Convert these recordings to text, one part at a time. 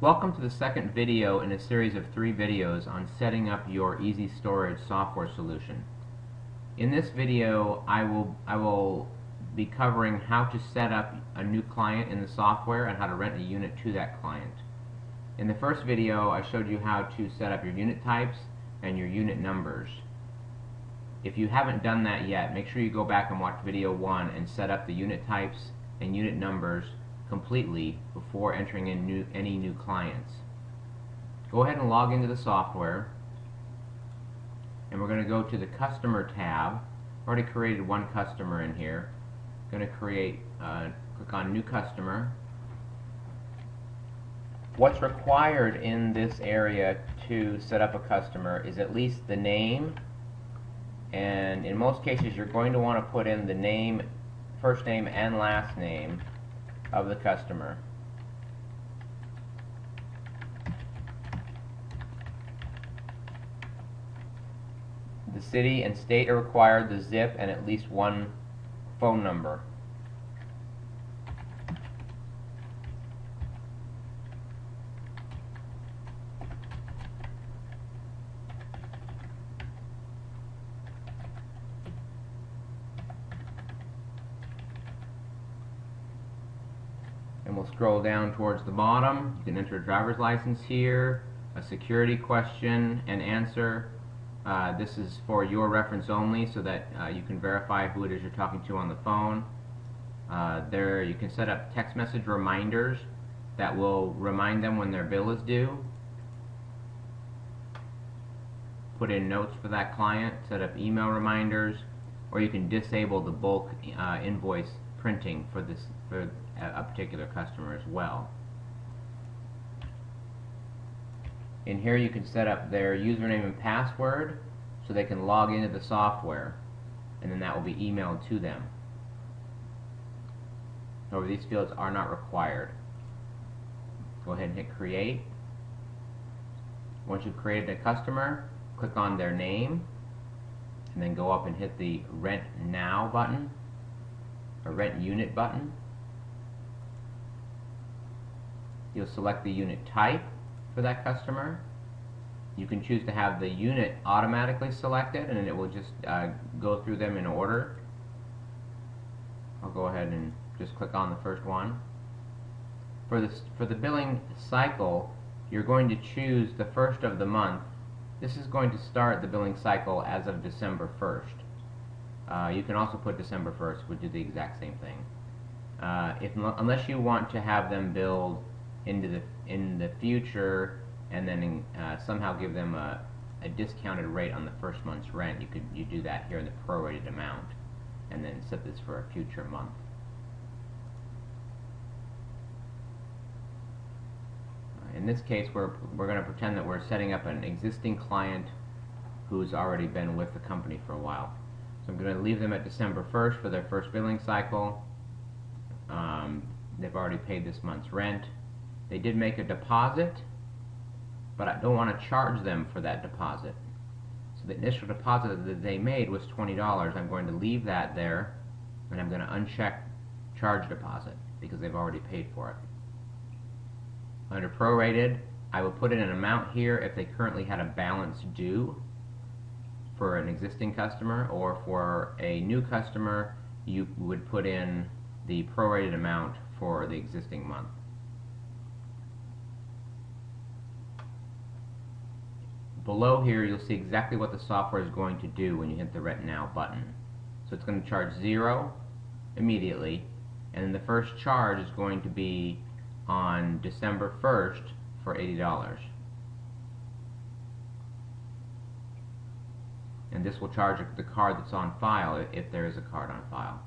Welcome to the second video in a series of 3 videos on setting up your Easy Storage software solution. In this video, I will be covering how to set up a new client in the software and how to rent a unit to that client. In the first video, I showed you how to set up your unit types and your unit numbers. If you haven't done that yet, make sure you go back and watch video 1 and set up the unit types and unit numbers completely before entering in any new clients. Go ahead and log into the software, and we're going to go to the Customer tab. I've already created one customer in here. I'm going to click on New Customer. What's required in this area to set up a customer is at least the name, and in most cases you're going to want to put in the name, first name and last name of the customer. The city and state are required, the zip, and at least one phone number. And we'll scroll down towards the bottom. You can enter a driver's license here, a security question and answer. This is for your reference only so that you can verify who it is you're talking to on the phone. There you can set up text message reminders that will remind them when their bill is due. Put in notes for that client, set up email reminders, or you can disable the bulk invoice printing for a particular customer as well. In here you can set up their username and password so they can log into the software, and then that will be emailed to them. However, these fields are not required. Go ahead and hit create. Once you've created a customer, click on their name and then go up and hit the Rent Now button or Rent Unit button. You'll select the unit type for that customer. You can choose to have the unit automatically selected, and then it will just go through them in order. I'll go ahead and just click on the first one. For the billing cycle, you're going to choose the first of the month. This is going to start the billing cycle as of December 1st. You can also put December 1st, which do the exact same thing. Unless you want to have them billed in the future and then somehow give them a discounted rate on the first month's rent, you do that here in the prorated amount and then set this for a future month. In this case, we're going to pretend that we're setting up an existing client who's already been with the company for a while. So I'm going to leave them at December 1st for their first billing cycle. They've already paid this month's rent. They did make a deposit, but I don't want to charge them for that deposit. So the initial deposit that they made was $20. I'm going to leave that there, and I'm going to uncheck charge deposit because they've already paid for it. Under prorated, I will put in an amount here if they currently had a balance due for an existing customer, or for a new customer you would put in the prorated amount for the existing month. Below here you'll see exactly what the software is going to do when you hit the Rent Now button. So it's going to charge $0 immediately, and then the first charge is going to be on December 1st for $80. And this will charge the card that's on file if there is a card on file.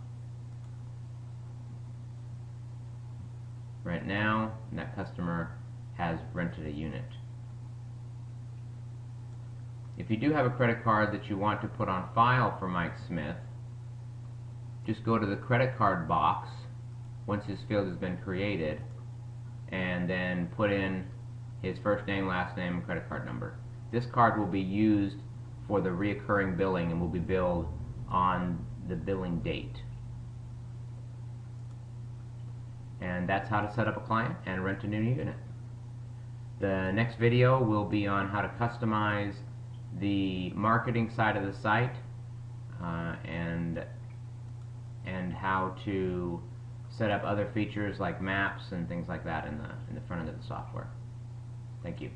Right now, that customer has rented a unit. If you do have a credit card that you want to put on file for Mike Smith, just go to the credit card box once his field has been created, and then put in his first name, last name, and credit card number. This card will be used for the reoccurring billing and will be billed on the billing date. And that's how to set up a client and rent a new unit. The next video will be on how to customize the marketing side of the site and how to set up other features like maps and things like that in the front end of the software. Thank you.